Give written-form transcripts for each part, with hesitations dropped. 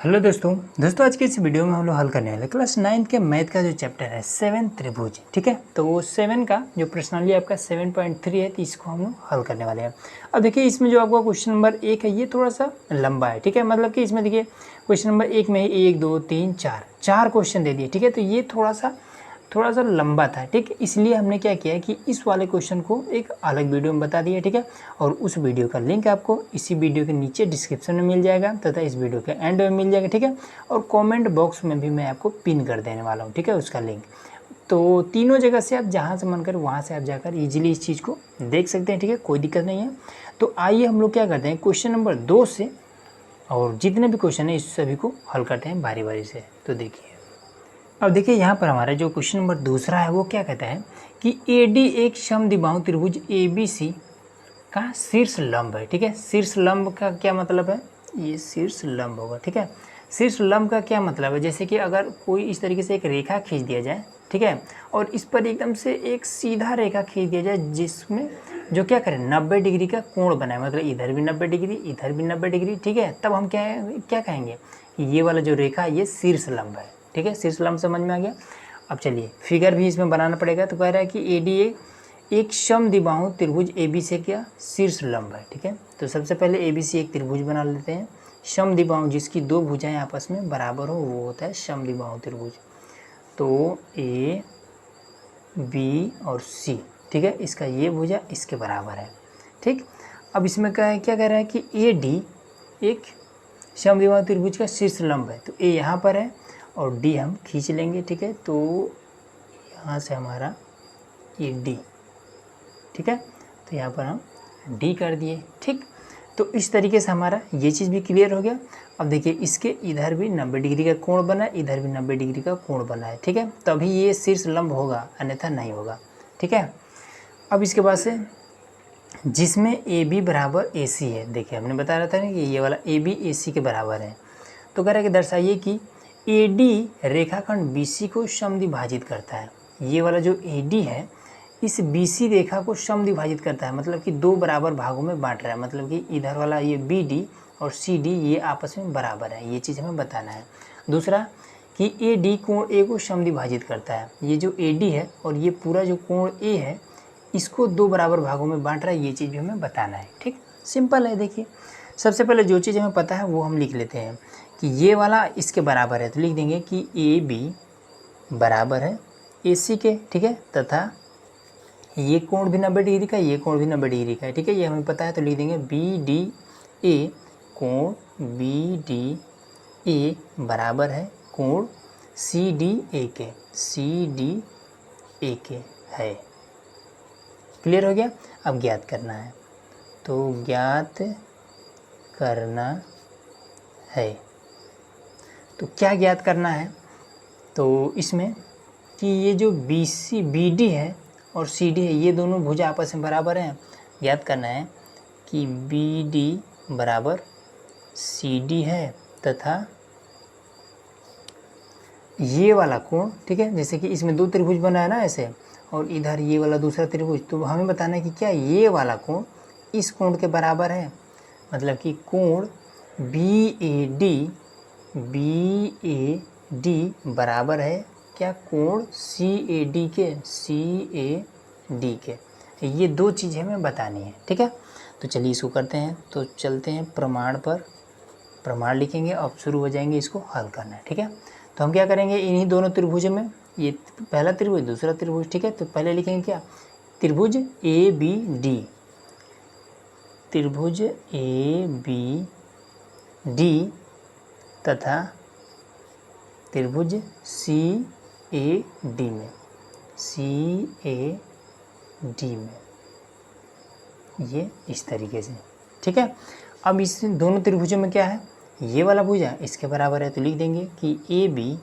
Hello दोस्तों आज की इस वीडियो में हम लोग हल करने वाले क्लास 9 के मैथ का जो चैप्टर है 7 त्रिभुज। ठीक है, तो वो 7 का जो प्रश्नावली आपका 7.3 है, तो इसको हम लोग हल करने वाले हैं। अब देखिए इसमें जो आपका क्वेश्चन नंबर 1 है ये थोड़ा सा लंबा है। ठीक है, मतलब कि इसमें देखिए क्वेश्चन नंबर 1 में 1 2 3 4 क्वेश्चन दे दिए। ठीक है, तो ये थोड़ा सा लंबा था। ठीक, इसलिए हमने क्या किया है कि इस वाले क्वेश्चन को एक अलग वीडियो में बता दिया। ठीक है, और उस वीडियो का लिंक आपको इसी वीडियो के नीचे डिस्क्रिप्शन में मिल जाएगा तथा इस वीडियो के एंड में मिल जाएगा। ठीक है, और कमेंट बॉक्स में भी मैं आपको पिन कर देने वाला हूँ। ठीक है, उसका लिंक तो तीनों जगह से आप जहाँ से मन कर वहाँ से आप जाकर इजीली इस चीज़ को देख सकते हैं। ठीक है, कोई दिक्कत नहीं है। तो आइए हम लोग क्या करते हैं, क्वेश्चन नंबर 2 से और जितने भी क्वेश्चन है इस सभी को हल करते हैं बारी बारी से। तो देखिए अब देखिए यहाँ पर हमारा जो क्वेश्चन नंबर दूसरा है वो क्या कहता है कि AD एक समद्विबाहु त्रिभुज ABC का शीर्ष लंब है। ठीक है, शीर्ष लंब का क्या मतलब है, ये शीर्ष लंब होगा। ठीक है, शीर्ष लंब का क्या मतलब है, जैसे कि अगर कोई इस तरीके से एक रेखा खींच दिया जाए। ठीक है, और इस पर एकदम से एक सीधा रेखा खींच दिया जाए जिसमें जो क्या करें 90 डिग्री का कोण बनाए, मतलब इधर भी 90 डिग्री इधर भी 90 डिग्री। ठीक है, तब हम क्या कहेंगे कि ये वाला जो रेखा ये शीर्ष लंब है। ठीक है, शीर्ष लंब समझ में आ गया। अब चलिए फिगर भी इसमें बनाना पड़ेगा। तो कह रहा है कि AD एक समद्विबाहु त्रिभुज ABC क्या शीर्ष लंब है। ठीक है, तो सबसे पहले ABC एक त्रिभुज बना लेते हैं। समद्विबाहु जिसकी दो भुजाएं आपस में बराबर हो वो होता है समद्विबाहु त्रिभुज। तो A B और C, ठीक है, इसका ये भुजा इसके बराबर है। ठीक, अब इसमें क्या कह रहा है कि AD एक समद्विबाहु त्रिभुज का शीर्ष लंब है। तो A यहाँ पर है और D हम खींच लेंगे। ठीक है, तो यहाँ से हमारा ये D, ठीक है, तो यहाँ पर हम D कर दिए। ठीक, तो इस तरीके से हमारा ये चीज़ भी क्लियर हो गया। अब देखिए इसके इधर भी 90 डिग्री का कोण बना है, इधर भी 90 डिग्री का कोण बना है। ठीक है, तभी ये शीर्ष लंब होगा, अन्यथा नहीं होगा। ठीक है, अब इसके बाद से जिसमें AB बराबर AC है, देखिए हमने बता रहा था ना कि ये वाला AB AC के बराबर है। तो कह रहा है कि दर्शाइए कि AD रेखाखंड BC को समद्विभाजित करता है। ये वाला जो AD है इस BC रेखा को समद्विभाजित करता है, मतलब कि दो बराबर भागों में बांट रहा है, मतलब कि इधर वाला ये BD और CD ये आपस में बराबर है। ये चीज़ हमें बताना है। दूसरा कि AD कोण A को समद्विभाजित करता है। ये जो AD है और ये पूरा जो कोण A है इसको दो बराबर भागों में बांट रहा है, ये चीज़ भी हमें बताना है। ठीक, सिंपल है। देखिए सबसे पहले जो चीज़ हमें पता है वो हम लिख लेते हैं कि ये वाला इसके बराबर है, तो लिख देंगे कि AB बराबर है AC के। ठीक है, तथा ये कोण भी 90 डिग्री का, ये कोण भी 90 डिग्री का है। ठीक है, ये हमें पता है, तो लिख देंगे BDA कोण BDA बराबर है कोण CDA के, CDA के है। क्लियर हो गया। अब ज्ञात करना है, तो ज्ञात करना है। तो क्या ज्ञात करना है, तो इसमें कि ये जो BD है और CD है ये दोनों भुजा आपस में बराबर हैं। ज्ञात करना है कि BD बराबर CD है तथा ये वाला कोण, ठीक है, जैसे कि इसमें दो त्रिभुज बना है ना ऐसे, और इधर ये वाला दूसरा त्रिभुज, तो हमें बताना है कि क्या ये वाला कोण इस कोण के बराबर है, मतलब कि कोण BAD बराबर है क्या कोण CAD के। ये दो चीज़ें हमें बतानी है। ठीक है, तो चलिए इसको करते हैं। तो चलते हैं प्रमाण पर, प्रमाण लिखेंगे और शुरू हो जाएंगे इसको हल करना है। ठीक है, तो हम क्या करेंगे, इन्हीं दोनों त्रिभुज में, ये पहला त्रिभुज दूसरा त्रिभुज। ठीक है, तो पहले लिखेंगे क्या, त्रिभुज ABD, त्रिभुज ABD तथा त्रिभुज CAD में, ये इस तरीके से। ठीक है, अब इस दोनों त्रिभुजों में क्या है, ये वाला भुजा इसके बराबर है, तो लिख देंगे कि AB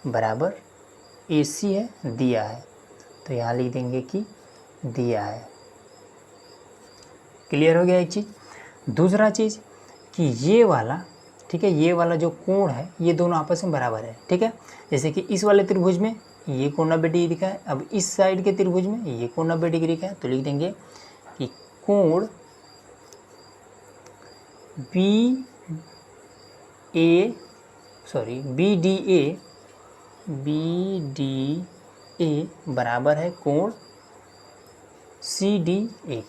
बराबर AC है, दिया है, तो यहाँ लिख देंगे कि दिया है। क्लियर हो गया एक चीज़। दूसरा चीज़ कि ये वाला, ठीक है, ये वाला जो कोण है ये दोनों आपस में बराबर है। ठीक है, जैसे कि इस वाले त्रिभुज में ये कोण 90 डिग्री का है, अब इस साइड के त्रिभुज में ये कोण 90 डिग्री का है, तो लिख देंगे कि कोण BAD sorry B D A बराबर है कोण सी डी ए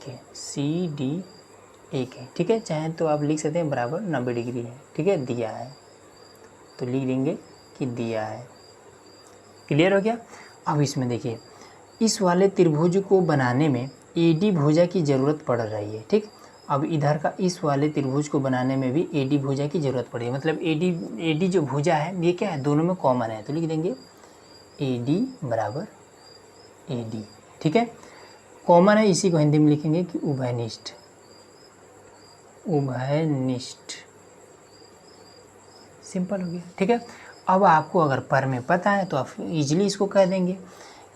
के, ठीक है। चाहे तो आप लिख सकते हैं बराबर 90 डिग्री है, ठीक है, दिया है तो लिख देंगे कि दिया है। क्लियर हो गया। अब इसमें देखिए, इस वाले त्रिभुज को बनाने में एडी भुजा की ज़रूरत पड़ रही है, ठीक। अब इधर का इस वाले त्रिभुज को बनाने में भी एडी भुजा की ज़रूरत पड़ी है, मतलब एडी जो भुजा है ये क्या है, दोनों में कॉमन है, तो लिख देंगे एडी बराबर एडी, ठीक है। कॉमन है, इसी को हिंदी में लिखेंगे कि उभयनिष्ठ, सिंपल हो गया, ठीक है। अब आपको अगर पर में पता है तो आप इजीली इसको कह देंगे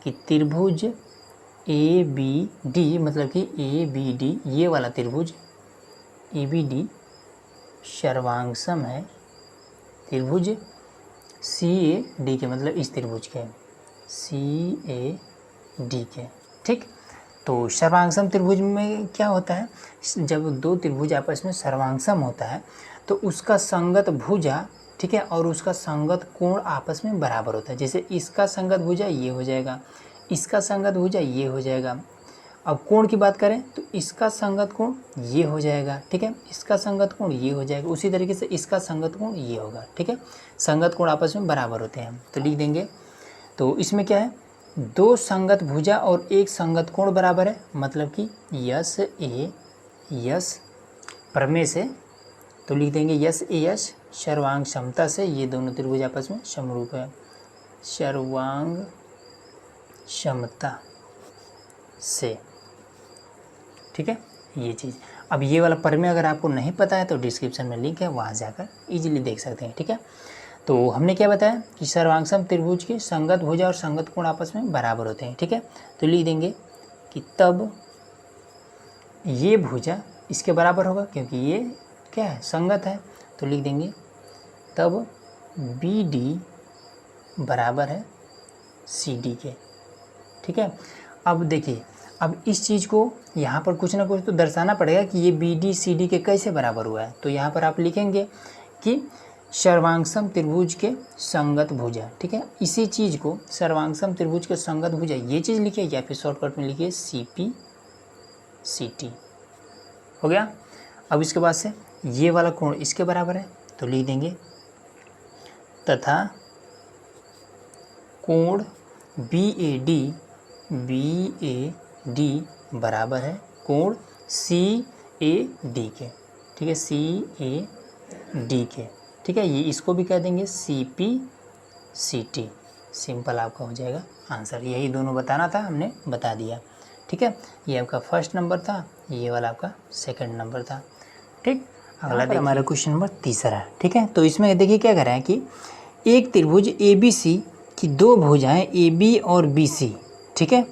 कि त्रिभुज ए बी डी, मतलब कि ए बी डी, ये वाला त्रिभुज ए बी डी सर्वांगसम है त्रिभुज सी ए डी के, मतलब इस त्रिभुज के सी ए डी के, ठीक। तो सर्वांगसम त्रिभुज में क्या होता है, जब दो त्रिभुज आपस में सर्वांगसम होता है तो उसका संगत भुजा, ठीक है, और उसका संगत कोण आपस में बराबर होता है। जैसे इसका संगत भुजा ये हो जाएगा, इसका संगत भुजा ये हो जाएगा। अब कोण की बात करें तो इसका संगत कोण ये हो जाएगा, ठीक है, इसका संगत कोण ये हो जाएगा, उसी तरीके से इसका संगत कोण ये होगा, ठीक है। संगत कोण आपस में बराबर होते हैं तो लिख देंगे। तो इसमें क्या है, दो संगत भुजा और एक संगत कोण बराबर है, मतलब कि यस ए यस प्रमेय से, तो लिख देंगे यस ए यस सर्वांग क्षमता से ये दोनों त्रिभुज आपस में समरूप है, सर्वांग क्षमता से, ठीक है, ये चीज़। अब ये वाला प्रमेय अगर आपको नहीं पता है तो डिस्क्रिप्शन में लिंक है, वहाँ जाकर इजीली देख सकते हैं, ठीक है। तो हमने क्या बताया कि सर्वांगसम त्रिभुज के संगत भुजा और संगत कोण आपस में बराबर होते हैं, ठीक है। तो लिख देंगे कि तब ये भुजा इसके बराबर होगा, क्योंकि ये क्या है, संगत है, तो लिख देंगे तब बी डी बराबर है सी डी के, ठीक है। अब देखिए, अब इस चीज़ को यहाँ पर कुछ ना कुछ तो दर्शाना पड़ेगा कि ये बी डी सी डी के कैसे बराबर हुआ है। तो यहाँ पर आप लिखेंगे कि सर्वांगसम त्रिभुज के संगत भुजा, ठीक है। इसी चीज़ को सर्वांगसम त्रिभुज के संगत भुजा ये चीज़ लिखिए, या फिर शॉर्टकट में लिखिए सी पी सी टी, हो गया। अब इसके बाद से ये वाला कोण इसके बराबर है, तो लिख देंगे तथा कोण बी ए डी बराबर है कोण सी ए डी के, ठीक है, सी ए डी के, ठीक है। ये इसको भी कह देंगे C P C T, simple आपका हो जाएगा आंसर। यही दोनों बताना था, हमने बता दिया, ठीक है। ये आपका फर्स्ट नंबर था, ये वाला आपका सेकंड नंबर था, ठीक। अगला देखिए हमारा क्वेश्चन नंबर तीसरा, ठीक है। तो इसमें देखिए क्या कर रहा है कि एक त्रिभुज ए बी सी की दो भुजाएं ए बी और बी सी, ठीक है।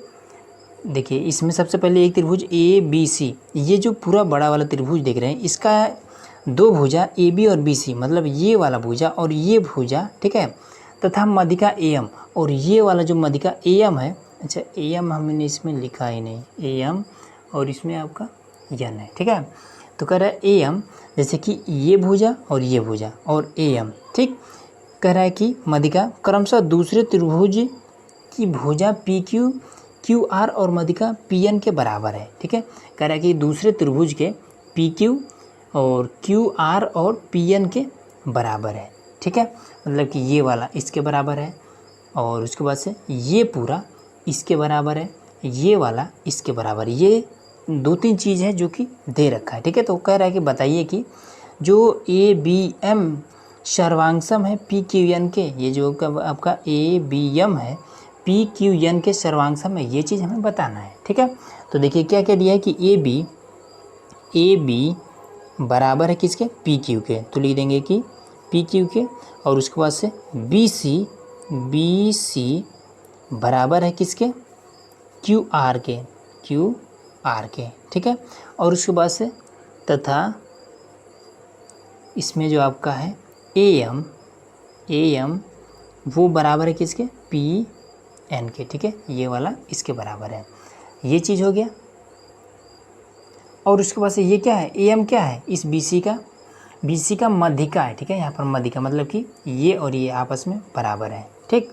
देखिए इसमें सबसे पहले एक त्रिभुज ए बी सी, ये जो पूरा बड़ा वाला त्रिभुज देख रहे हैं, इसका दो भुजा ए बी और बी सी, मतलब ये वाला भुजा और ये भुजा, ठीक है, तथा मध्यिका ए एम, और ये वाला जो मध्यिका ए एम है, अच्छा ए एम हमने इसमें लिखा ही नहीं, ए एम और इसमें आपका यन है, ठीक है। तो कह रहा है ए एम, जैसे कि ये भुजा और ये भुजा और ए एम, ठीक। कह रहा है कि मध्यिका क्रमशः दूसरे त्रिभुज की भुजा पी क्यू क्यू आर और मध्यिका पी एन के बराबर है, ठीक है। कह रहा है कि दूसरे त्रिभुज के पी क्यू और क्यू आर और पी एन के बराबर है, ठीक है, मतलब कि ये वाला इसके बराबर है और उसके बाद से ये पूरा इसके बराबर है, ये वाला इसके बराबर, ये दो तीन चीज़ है जो कि दे रखा है, ठीक है। तो कह रहा है कि बताइए कि जो ए बी एम सर्वांगसम है पी क्यू एन के, ये जो आपका ए बी एम है पी क्यू एन के सर्वांगसम है, ये चीज़ हमें बताना है, ठीक है। तो देखिए क्या क्या दिया है कि ए बी बराबर है किसके, पी क्यू के, तो लिख देंगे कि पी क्यू के, और उसके बाद से बी सी बराबर है किसके, क्यू आर के, ठीक है। और उसके बाद से तथा इसमें जो आपका है ए एम वो बराबर है किसके, पी एन के, ठीक है, ये वाला इसके बराबर है, ये चीज़ हो गया। और उसके बाद से ये क्या है, ए एम क्या है, इस बी सी का BC का मध्यिका है, ठीक है, यहाँ पर मध्यिका मतलब कि ये और ये आपस में बराबर है, ठीक।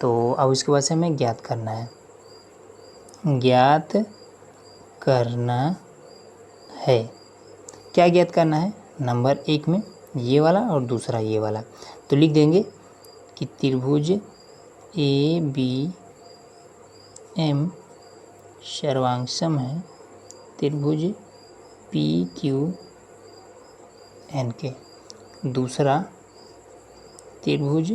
तो अब इसके बाद से हमें ज्ञात करना है, क्या ज्ञात करना है, नंबर 1 में ये वाला और दूसरा ये वाला। तो लिख देंगे कि त्रिभुज ABM सर्वांगसम है त्रिभुज PQN के। दूसरा त्रिभुज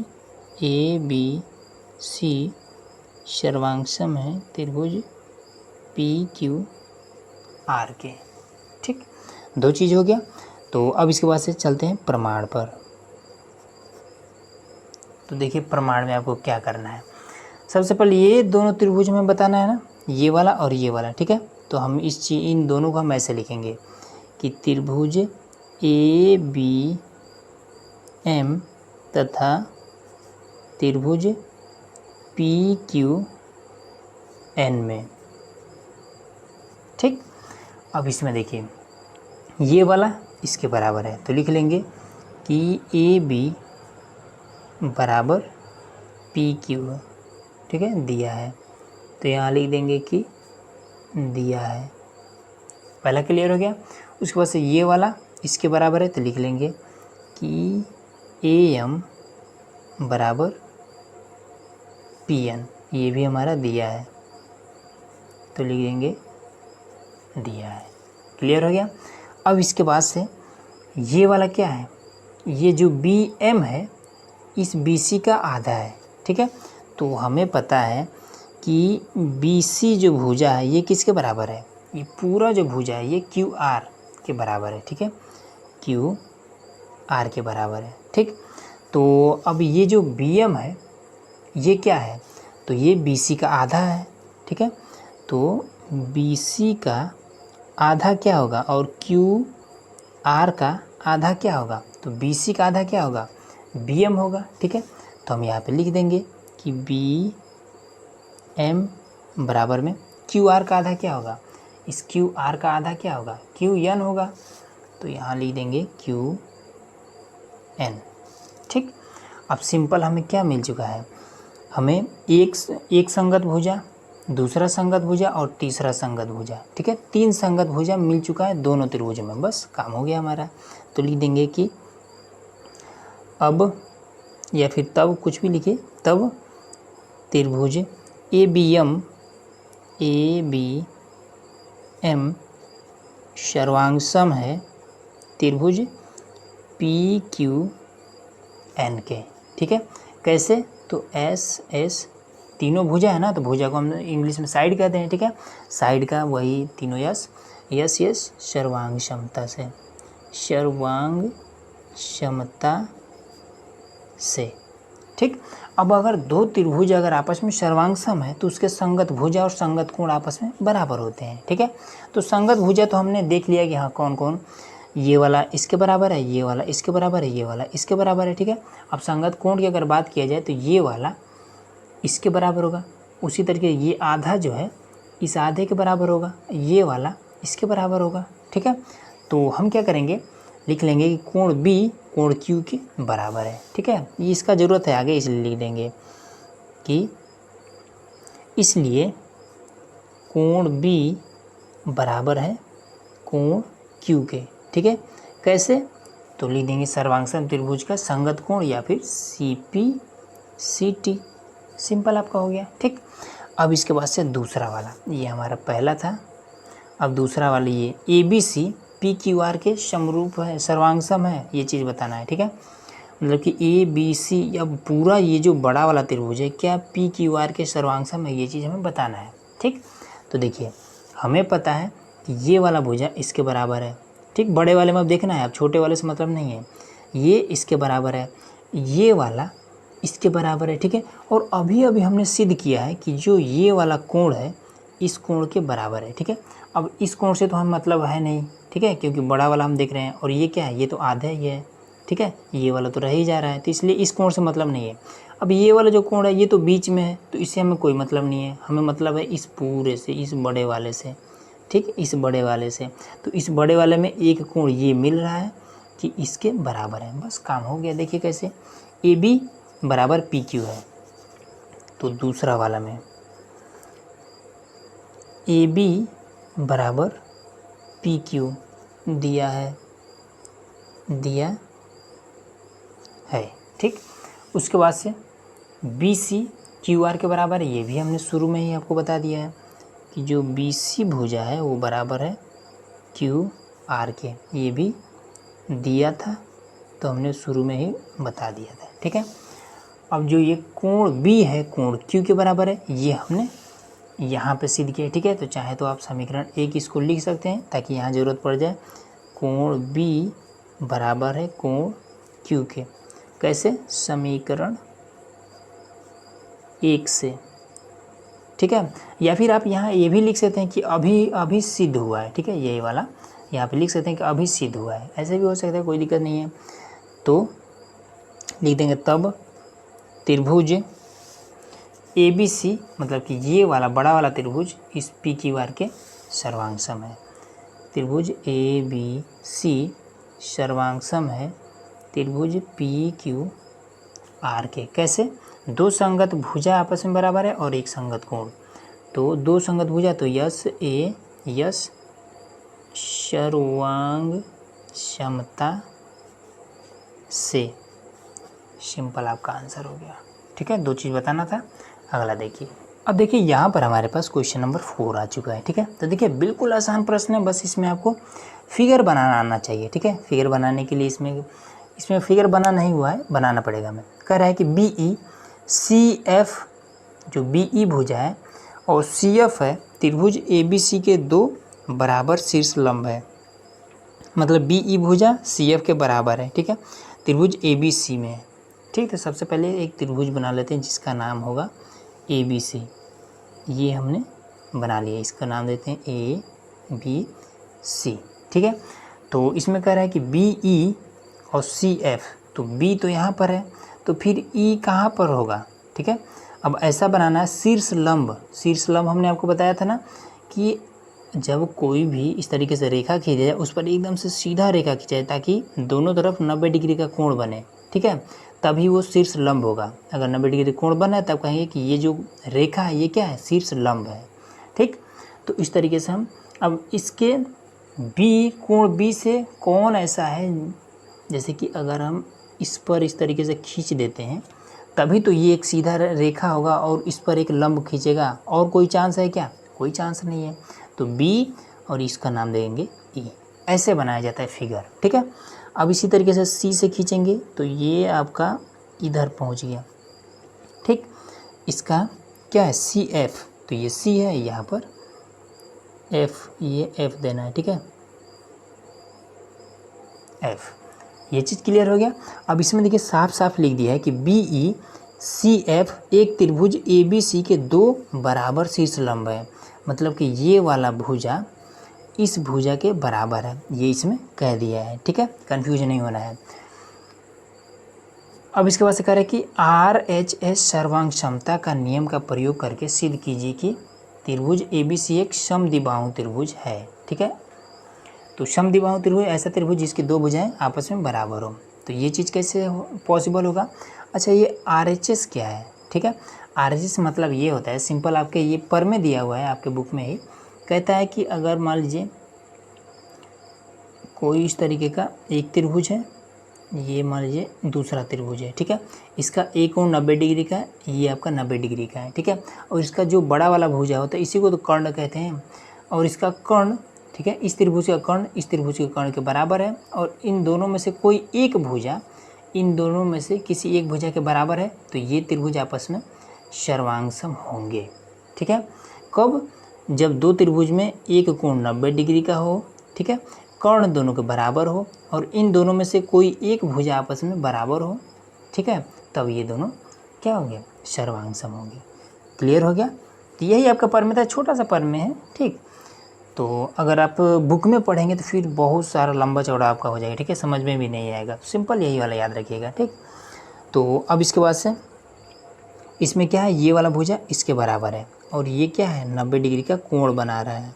ABC सर्वांगसम है त्रिभुज PQR के, ठीक। 2 चीज़ हो गया। तो अब इसके बाद से चलते हैं प्रमाण पर। तो देखिए प्रमाण में आपको क्या करना है, सबसे पहले ये दोनों त्रिभुज में बताना है ना, ये वाला और ये वाला, ठीक है। तो हम इन दोनों को हम ऐसे लिखेंगे कि त्रिभुज ABM तथा त्रिभुज PQN में, ठीक। अब इसमें देखिए ये वाला इसके बराबर है, तो लिख लेंगे कि AB बराबर PQ, ठीक है, दिया है। तो यहाँ लिख देंगे कि दिया है, पहला क्लियर हो गया। उसके बाद से ये वाला इसके बराबर है, तो लिख लेंगे कि AM बराबर PN, ये भी हमारा दिया है, तो लिख देंगे दिया है, क्लियर हो गया। अब इसके बाद से ये वाला क्या है, ये जो BM है इस BC का आधा है, ठीक है। तो हमें पता है कि BC जो भुजा है ये किसके बराबर है, ये पूरा जो भुजा है ये QR के बराबर है, ठीक है, QR के बराबर है, ठीक। तो अब ये जो BM है ये क्या है, तो ये BC का आधा है, ठीक है। तो BC का आधा क्या होगा और QR का आधा क्या होगा, तो BC का आधा क्या होगा, BM होगा, ठीक है। तो हम यहाँ पे लिख देंगे कि BM बराबर में QR का आधा क्या होगा, इस QR का आधा क्या होगा, QN होगा, तो यहाँ लिख देंगे QN, ठीक। अब सिंपल हमें क्या मिल चुका है, हमें एक संगत भुजा, दूसरा संगत भुजा और तीसरा संगत भुजा, ठीक है, 3 संगत भुजा मिल चुका है दोनों त्रिभुज में, बस काम हो गया हमारा। तो लिख देंगे कि अब या फिर तब, कुछ भी लिखिए, तब त्रिभुज ABM सर्वांगसम है त्रिभुज PQN के, ठीक है। कैसे, तो S तीनों भुजा है ना, तो भुजा को हम इंग्लिश में साइड कहते हैं, ठीक है, साइड का वही तीनों यस सर्वांग क्षमता से, ठीक। अब अगर 2 त्रिभुज अगर आपस में सर्वांगसम है तो उसके संगत भुजा और संगत कोण आपस में बराबर होते हैं, ठीक है। तो संगत भुजा तो हमने देख लिया कि हाँ कौन कौन, ये वाला इसके बराबर है, ये वाला इसके बराबर है, ये वाला इसके बराबर है, ठीक है। अब संगत कोण की अगर बात किया जाए तो ये वाला इसके बराबर होगा, उसी तरीके ये आधा जो है इस आधे के बराबर होगा, ये वाला इसके बराबर होगा, ठीक है। तो हम क्या करेंगे, लिख लेंगे कि कोण B कोण Q के बराबर है, ठीक है। ये इसका ज़रूरत है आगे, इसलिए लिख देंगे कि इसलिए कोण B बराबर है कोण Q के, ठीक है। कैसे, तो लिख देंगे सर्वांगसम त्रिभुज का संगत कोण या फिर CPCT, सिंपल आपका हो गया, ठीक। अब इसके बाद से दूसरा वाला, ये हमारा पहला था, अब दूसरा वाला ये ABC PQR के समरूप है, सर्वांगसम है, ये चीज़ बताना है, ठीक है। मतलब कि ABC अब पूरा ये जो बड़ा वाला त्रिभुज है क्या PQR के सर्वांगसम है, ये चीज़ हमें बताना है, ठीक। तो देखिए हमें पता है कि ये वाला भुजा इसके बराबर है, ठीक, बड़े वाले में अब देखना है, अब छोटे वाले से मतलब नहीं है, ये इसके बराबर है, ये वाला इसके बराबर है, ठीक है। और अभी हमने सिद्ध किया है कि जो ये वाला कोण है इस कोण के बराबर है, ठीक है। अब इस कोण से तो हम मतलब है नहीं, ठीक है, क्योंकि बड़ा वाला हम देख रहे हैं और ये क्या है, ये तो आधा ही है, ठीक है, ये वाला तो रह ही जा रहा है, तो इसलिए इस कोण से मतलब नहीं है। अब ये वाला जो कोण है ये तो बीच में है, तो इससे हमें कोई मतलब नहीं है, हमें मतलब है इस पूरे से, इस बड़े वाले से, ठीक, इस बड़े वाले से। तो इस बड़े वाले में एक कोण ये मिल रहा है कि इसके बराबर है। बस काम हो गया। देखिए कैसे, ए बी बराबर पी क्यू है, तो दूसरा वाला में ए बी बराबर पी क्यू दिया है ठीक। उसके बाद से बी सी क्यू आर के बराबर है, ये भी हमने शुरू में ही आपको बता दिया है कि जो बी सी भुजा है वो बराबर है क्यू आर के, ये भी दिया था, तो हमने शुरू में ही बता दिया था, ठीक है। अब जो ये कोण बी है कोण क्यू के बराबर है, ये हमने यहाँ पे सिद्ध किया, ठीक है। तो चाहे तो आप समीकरण एक इसको लिख सकते हैं ताकि यहाँ ज़रूरत पड़ जाए। कोण बी बराबर है कोण क्यू के, कैसे, समीकरण एक से, ठीक है। या फिर आप यहाँ ये भी लिख सकते हैं कि अभी सिद्ध हुआ है, ठीक है। यही वाला यहाँ पे लिख सकते हैं कि अभी सिद्ध हुआ है, ऐसे भी हो सकता है, कोई दिक्कत नहीं है। तो लिख देंगे तब त्रिभुज ए बी सी, मतलब कि ये वाला बड़ा वाला त्रिभुज इस पी क्यू आर के सर्वांग सम है। त्रिभुज ए बी सी सर्वांग सम है त्रिभुज पी क्यू आर के, कैसे, दो संगत भुजा आपस में बराबर है और एक संगत कोण, तो दो संगत भुजा तो यस ए यस सर्वांग समता से, सिंपल आपका आंसर हो गया, ठीक है। दो चीज़ बताना था। अगला देखिए, अब देखिए यहाँ पर हमारे पास क्वेश्चन नंबर 4 आ चुका है, ठीक है। तो देखिए बिल्कुल आसान प्रश्न है, बस इसमें आपको फिगर बनाना आना चाहिए, ठीक है। फिगर बनाने के लिए इसमें फिगर बना नहीं हुआ है, बनाना पड़ेगा। मैं कह रहा है कि बी ई सी एफ, जो बी ई भुजा है और सी एफ है त्रिभुज ए बी सी के दो बराबर शीर्ष लंब है, मतलब बी ई भुजा सी एफ के बराबर है, ठीक है, त्रिभुज ए बी सी में है, ठीक। तो सबसे पहले एक त्रिभुज बना लेते हैं जिसका नाम होगा ए बी सी, ये हमने बना लिया, इसका नाम देते हैं ए बी सी, ठीक है। तो इसमें कह रहा है कि बी ई और सी एफ, तो बी तो यहाँ पर है, तो फिर ई कहाँ पर होगा, ठीक है। अब ऐसा बनाना है शीर्ष लंब हमने आपको बताया था ना कि जब कोई भी इस तरीके से रेखा खींचे जाए उस पर एकदम से सीधा रेखा खींचाए ताकि दोनों तरफ 90 डिग्री का कोण बने, ठीक है, तभी वो शीर्ष लंब होगा। अगर 90 डिग्री कोण बना है तब कहेंगे कि ये जो रेखा है ये क्या है, शीर्ष लंब है, ठीक। तो इस तरीके से हम अब इसके बी कोण बी से कौन ऐसा है, जैसे कि अगर हम इस पर इस तरीके से खींच देते हैं तभी तो ये एक सीधा रेखा होगा और इस पर एक लंब खींचेगा, और कोई चांस है क्या, कोई चांस नहीं है। तो बी और इसका नाम देंगे ई, ऐसे बनाया जाता है फिगर, ठीक है। अब इसी तरीके से सी से खींचेंगे तो ये आपका इधर पहुंच गया, ठीक। इसका क्या है, सी एफ, तो ये सी है, यहाँ पर एफ, ये एफ देना है, ठीक है, एफ, ये चीज़ क्लियर हो गया। अब इसमें देखिए साफ साफ लिख दिया है कि बी ई सी एफ एक त्रिभुज ए बी सी के दो बराबर शीर्ष लंब है, मतलब कि ये वाला भुजा इस भुजा के बराबर है, ये इसमें कह दिया है, ठीक है, कंफ्यूजन नहीं होना है। अब इसके बाद से कह रहे हैं कि आर एच एस सर्वांग क्षमता का नियम का प्रयोग करके सिद्ध कीजिए कि त्रिभुज ए बी सी एक समद्विबाहु त्रिभुज है, ठीक है। तो समद्विबाहु त्रिभुज ऐसा त्रिभुज जिसकी दो भुजाएं आपस में बराबर हो, तो ये चीज़ कैसे पॉसिबल होगा। अच्छा, ये आर एच एस क्या है, ठीक है, आर एच एस मतलब ये होता है, सिंपल आपके ये पर में दिया हुआ है आपके बुक में ही, कहता है कि अगर मान लीजिए कोई इस तरीके का एक त्रिभुज है, ये मान लीजिए दूसरा त्रिभुज है, ठीक है, इसका एक कोण 90 डिग्री का है, ये आपका 90 डिग्री का है, ठीक है, और इसका जो बड़ा वाला भुजा होता है इसी को तो कर्ण कहते हैं, और इसका कर्ण, ठीक है, इस त्रिभुज का कर्ण इस त्रिभुज के कर्ण के बराबर है, और इन दोनों में से कोई एक भुजा इन दोनों में से किसी एक भुजा के बराबर है, तो ये त्रिभुज आपस में सर्वांगसम होंगे, ठीक है। कब, जब दो त्रिभुज में एक कोण 90 डिग्री का हो, ठीक है, कर्ण दोनों के बराबर हो और इन दोनों में से कोई एक भुजा आपस में बराबर हो, ठीक है, तब ये दोनों क्या होंगे, सर्वांगसम होंगे। क्लियर हो गया। तो यही आपका परमेय था, छोटा सा परमेय है, ठीक। तो अगर आप बुक में पढ़ेंगे तो फिर बहुत सारा लंबा चौड़ा आपका हो जाएगा, ठीक है, समझ में भी नहीं आएगा, सिंपल यही वाला याद रखिएगा, ठीक। तो अब इसके बाद से इसमें क्या है, ये वाला भुजा इसके बराबर है और ये क्या है, 90 डिग्री का कोण बना रहा है,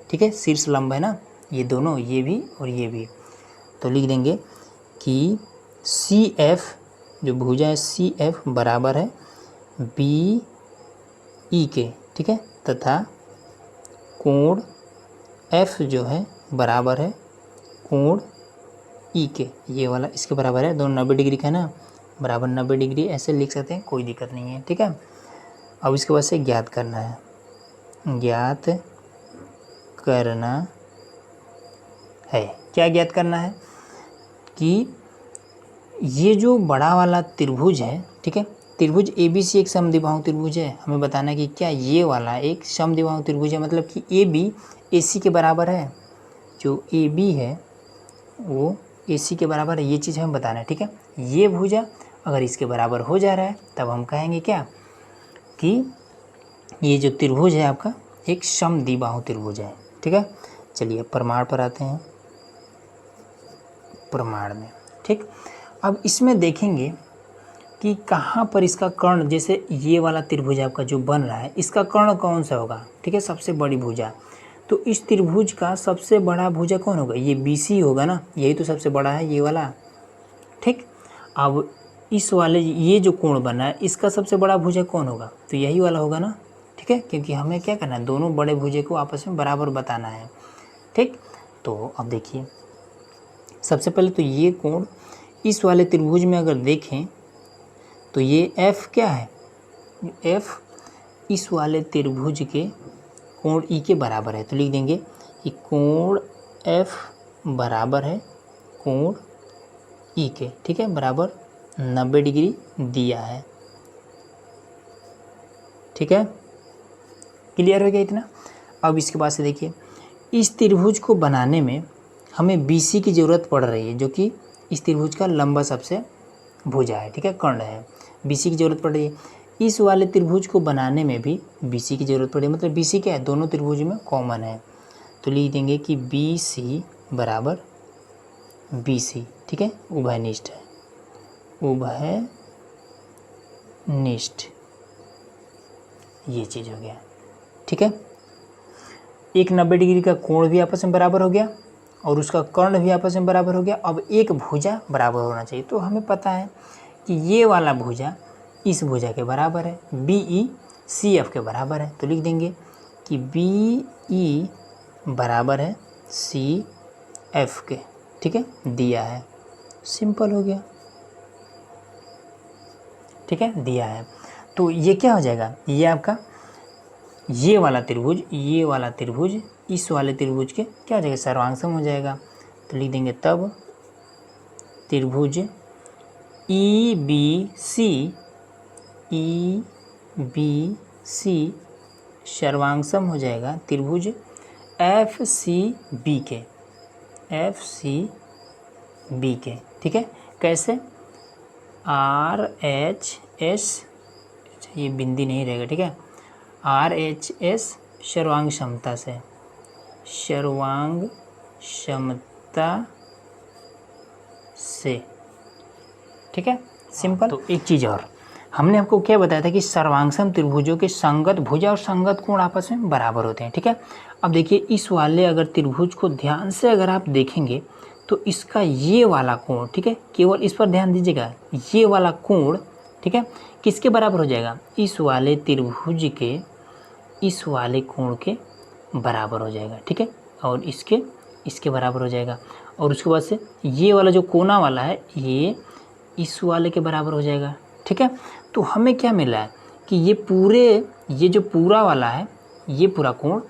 ठीक है, शीर्ष लंब है ना ये दोनों, ये भी और ये भी। तो लिख देंगे कि सी एफ जो भुजा है सी एफ बराबर है बी ई के, ठीक है, तथा कोण एफ जो है बराबर है कोण ई के, ये वाला इसके बराबर है, दोनों 90 डिग्री का है ना, बराबर 90 डिग्री ऐसे लिख सकते हैं, कोई दिक्कत नहीं है, ठीक है। अब इसके बाद से ज्ञात करना है, ज्ञात करना है, क्या ज्ञात करना है कि ये जो बड़ा वाला त्रिभुज है, ठीक है, त्रिभुज ए बी सी एक समद्विबाहु त्रिभुज है, हमें बताना है कि क्या ये वाला एक समद्विबाहु त्रिभुज है, मतलब कि ए बी ए सी के बराबर है, जो ए बी है वो ए सी के बराबर है, ये चीज़ हमें बताना है, ठीक है। ये भुजा अगर इसके बराबर हो जा रहा है तब हम कहेंगे क्या कि ये जो त्रिभुज है आपका एक समद्विबाहु त्रिभुज है, ठीक है। चलिए प्रमाण पर आते हैं, प्रमाण में, ठीक। अब इसमें देखेंगे कि कहाँ पर इसका कर्ण, जैसे ये वाला त्रिभुज आपका जो बन रहा है इसका कर्ण कौन सा होगा, ठीक है, सबसे बड़ी भुजा, तो इस त्रिभुज का सबसे बड़ा भुजा कौन होगा, ये BC होगा ना, यही तो सबसे बड़ा है ये वाला, ठीक। अब इस वाले ये जो कोण बना है इसका सबसे बड़ा भुजा कौन होगा, तो यही वाला होगा ना, ठीक है, क्योंकि हमें क्या करना है, दोनों बड़े भुजे को आपस में बराबर बताना है, ठीक। तो अब देखिए सबसे पहले तो ये कोण इस वाले त्रिभुज में अगर देखें तो ये F क्या है, F इस वाले त्रिभुज के कोण E के बराबर है, तो लिख देंगे कि कोण F बराबर है कोण E के, ठीक है, बराबर 90 डिग्री दिया है, ठीक है, क्लियर हो गया इतना। अब इसके बाद से देखिए इस त्रिभुज को बनाने में हमें BC की ज़रूरत पड़ रही है, जो कि इस त्रिभुज का लंबा सबसे भुजा है, ठीक है, कर्ण है, BC की ज़रूरत पड़ रही है। इस वाले त्रिभुज को बनाने में भी BC की ज़रूरत पड़ी, मतलब BC क्या है, दोनों त्रिभुज में कॉमन है, तो लिख देंगे कि BC बराबर BC, ठीक है, उभयनिष्ठ है, उभयनिष्ठ, ये चीज़ हो गया, ठीक है। एक 90 डिग्री का कोण भी आपस में बराबर हो गया और उसका कर्ण भी आपस में बराबर हो गया। अब एक भुजा बराबर होना चाहिए, तो हमें पता है कि ये वाला भुजा इस भुजा के बराबर है, BE CF के बराबर है, तो लिख देंगे कि BE बराबर है CF के, ठीक है, दिया है, सिंपल हो गया, ठीक है, दिया है। तो ये क्या हो जाएगा, ये आपका ये वाला त्रिभुज इस वाले त्रिभुज के क्या हो जाएगा, सर्वांग सम हो जाएगा, तो लिख देंगे तब त्रिभुज EBC सर्वांग हो जाएगा त्रिभुज FCB के, ठीक है, कैसे, RHS, ये बिंदी नहीं रहेगा, ठीक है, RHS सर्वांग क्षमता से, सर्वांग क्षमता से, ठीक है, सिंपल। तो एक चीज़ और हमने आपको क्या बताया था कि सर्वांगसम त्रिभुजों के संगत भुजा और संगत कोण आपस में बराबर होते हैं, ठीक है। अब देखिए इस वाले अगर त्रिभुज को ध्यान से अगर आप देखेंगे तो इसका ये वाला कोण, ठीक है, केवल इस पर ध्यान दीजिएगा, ये वाला कोण, ठीक है, किसके बराबर हो जाएगा, इस वाले त्रिभुज के इस वाले कोण के बराबर हो जाएगा, ठीक है, और इसके बराबर हो जाएगा, और उसके बाद से ये वाला जो कोना वाला है ये इस वाले के बराबर हो जाएगा, ठीक है। तो हमें क्या मिला है कि ये जो पूरा वाला है, ये पूरा कोण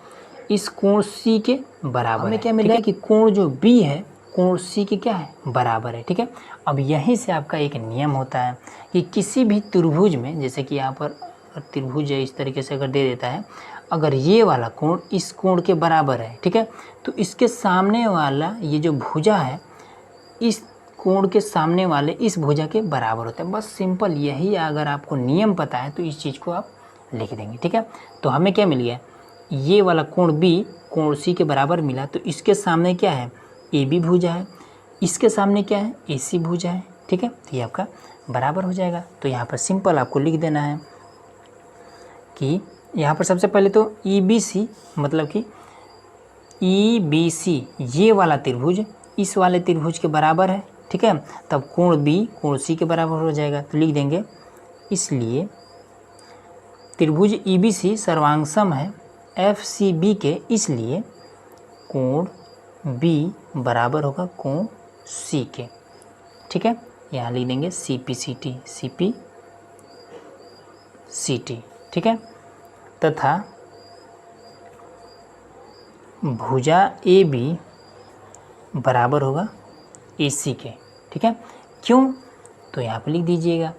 इस कोण C के बराबर हमें क्या मिला है कि कोण जो B है कोण C के क्या है, बराबर है, ठीक है। अब यहीं से आपका एक नियम होता है कि किसी भी त्रिभुज में, जैसे कि यहाँ पर त्रिभुज है इस तरीके से अगर दे देता है, अगर ये वाला कोण इस कोण के बराबर है, ठीक है, तो इसके सामने वाला ये जो भुजा है इस कोण के सामने वाले इस भुजा के बराबर होता है, बस सिंपल यही अगर आपको नियम पता है तो इस चीज़ को आप लिख देंगे, ठीक है। तो हमें क्या मिल गया, ये वाला कोण B कोण C के बराबर मिला, तो इसके सामने क्या है, AB भुजा है, इसके सामने क्या है, AC भुजा है, ठीक है, तो ये आपका बराबर हो जाएगा। तो यहाँ पर सिंपल आपको लिख देना है कि यहाँ पर सबसे पहले तो EBC मतलब कि EBC ये वाला त्रिभुज इस वाले त्रिभुज के बराबर है, ठीक है, तब कोण बी कोण सी के बराबर हो जाएगा। तो लिख देंगे इसलिए त्रिभुज ईबीसी सर्वांगसम है एफसीबी के, इसलिए कोण बी बराबर होगा कोण सी के। ठीक है, यहाँ लिख देंगे सीपीसीटी, सीपीसीटी। ठीक है, तथा भुजा ए बी बराबर होगा ए सी के। ठीक है, क्यों? तो यहाँ पे लिख दीजिएगा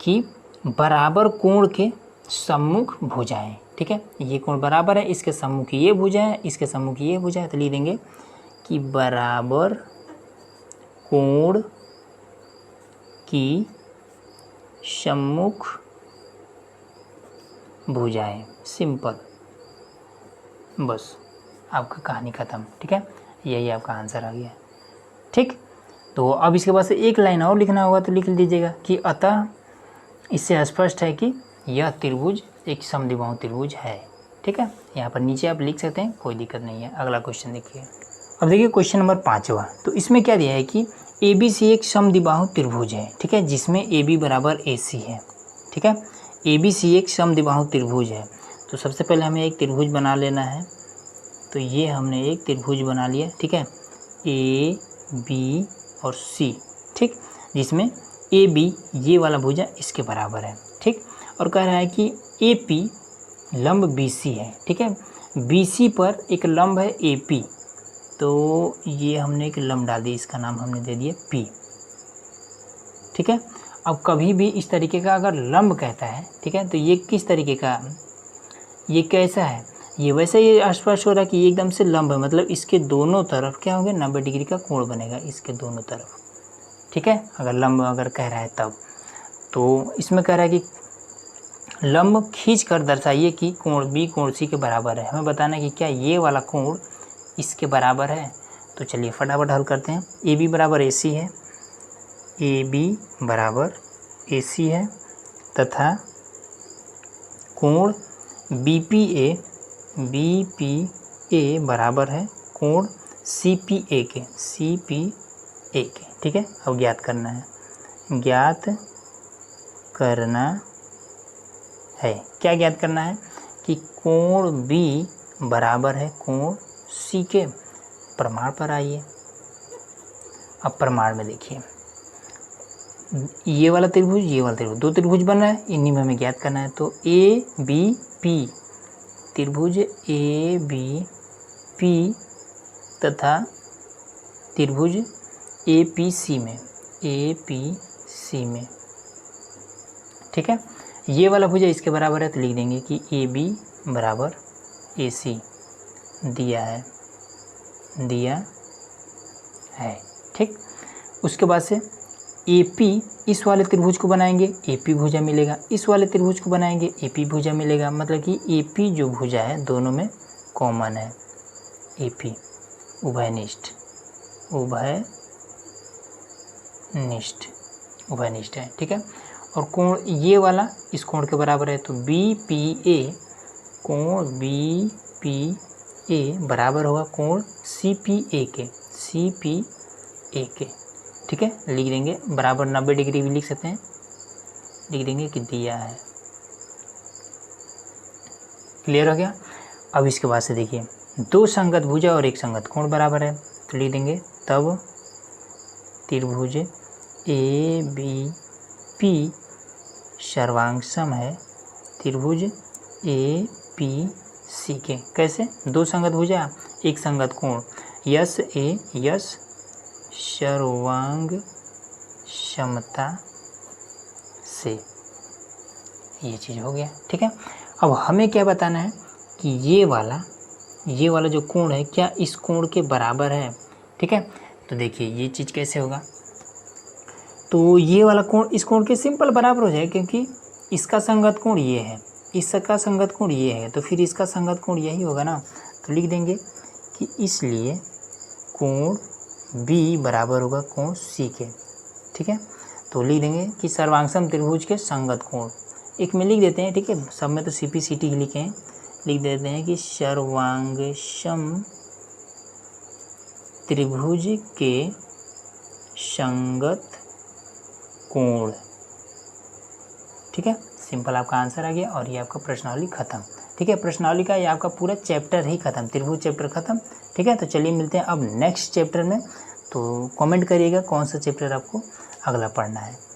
कि बराबर कोण के सम्मुख भुजाएं। ठीक है, ये कोण बराबर है, इसके सम्मुख ये भुजा है, इसके सम्मुख ये भुजा है, तो लिख देंगे कि बराबर कोण की सम्मुख भुजाएं। सिंपल, बस आपका कहानी ख़त्म। ठीक है, यही आपका आंसर आ गया। ठीक, तो अब इसके बाद से एक लाइन और लिखना होगा, तो लिख दीजिएगा कि अतः इससे स्पष्ट है कि यह त्रिभुज एक समद्विबाहु त्रिभुज है। ठीक है, यहाँ पर नीचे आप लिख सकते हैं, कोई दिक्कत नहीं है। अगला क्वेश्चन देखिए। अब देखिए क्वेश्चन नंबर 5वां। तो इसमें क्या दिया है कि ए बी सी एक समद्विबाहु त्रिभुज है। ठीक है, जिसमें ए बी बराबर ए सी है। ठीक है, ए बी सी एक समद्विबाहु त्रिभुज है। तो सबसे पहले हमें एक त्रिभुज बना लेना है। तो ये हमने एक त्रिभुज बना लिया। ठीक है, ए बी और सी। ठीक, जिसमें ए बी ये वाला भुजा इसके बराबर है। ठीक, और कह रहा है कि ए पी लंब बी सी है। ठीक है, बी सी पर एक लंब है ए पी, तो ये हमने एक लंब डाल दी, इसका नाम हमने दे दिया पी। ठीक है, अब कभी भी इस तरीके का अगर लंब कहता है, ठीक है, तो ये किस तरीके का, ये कैसा है, ये वैसे ही स्पष्ट हो रहा है कि ये एकदम से लंब है, मतलब इसके दोनों तरफ क्या होंगे, 90 डिग्री का कोण बनेगा इसके दोनों तरफ। ठीक है, अगर लंब अगर कह रहा है तब, तो इसमें कह रहा है कि लंब खींच कर दर्शाइए कि कोण बी कोण सी के बराबर है। हमें बताना है कि क्या ये वाला कोण इसके बराबर है। तो चलिए फटाफट हल करते हैं। ए बी बराबर ए सी है, ए बी बराबर ए सी है, तथा कोण बी पी ए बराबर है कोण सी पी ए के, सी पी ए के। ठीक है, अब ज्ञात करना है, ज्ञात करना है, क्या ज्ञात करना है कि कोण बी बराबर है कोण सी के। प्रमाण पर आइए। अब प्रमाण में देखिए, ये वाला त्रिभुज, ये वाला त्रिभुज, दो त्रिभुज बन रहा है, इन्हीं में हमें ज्ञात करना है। तो ए बी पी, त्रिभुज ए बी पी तथा त्रिभुज ए पी सी में, ए पी सी में। ठीक है, ये वाला भुजा इसके बराबर है, तो लिख देंगे कि ए बी बराबर ए सी दिया है। ठीक, उसके बाद से ए पी, इस वाले त्रिभुज को बनाएंगे ए पी भुजा मिलेगा, इस वाले त्रिभुज को बनाएंगे ए पी भुजा मिलेगा, मतलब कि ए पी जो भुजा है दोनों में कॉमन है। ए पी उभयनिष्ठ है। ठीक है, और कोण ये वाला इस कोण के बराबर है, तो बी पी ए, कोण बी पी ए बराबर होगा कोण सी पी ए के, सी पी ए के। ठीक है, लिख देंगे बराबर 90 डिग्री भी लिख सकते हैं, लिख देंगे कि दिया है। क्लियर हो गया। अब इसके बाद से देखिए, दो संगत भुजा और एक संगत कोण बराबर है, तो लिख देंगे तब त्रिभुज ए बी पी सर्वांगसम है त्रिभुज ए पी सी के। कैसे? दो संगत भुजा एक संगत कोण, यस ए यस सर्वांग समता से, ये चीज़ हो गया। ठीक है, अब हमें क्या बताना है कि ये वाला जो कोण है क्या इस कोण के बराबर है। ठीक है, तो देखिए ये चीज़ कैसे होगा, तो ये वाला कोण इस कोण के सिंपल बराबर हो जाए, क्योंकि इसका संगत कोण ये है, इसका संगत कोण ये है, तो फिर इसका संगत कोण यही होगा ना। तो लिख देंगे कि इसलिए कोण B बराबर होगा कोण C के। ठीक है, तो लिख देंगे कि सर्वांगसम त्रिभुज के संगत कोण, एक में लिख देते हैं। ठीक है, सब में तो CPCT ही लिखे हैं, लिख देते हैं कि सर्वांगसम त्रिभुज के संगत कोण। ठीक है, सिंपल आपका आंसर आ गया और ये आपका प्रश्नावली खत्म। ठीक है, प्रश्नावली का ये आपका पूरा चैप्टर ही खत्म, त्रिभुज चैप्टर खत्म। ठीक है, तो चलिए मिलते हैं अब नेक्स्ट चैप्टर में। तो कमेंट करिएगा कौन सा चैप्टर आपको अगला पढ़ना है।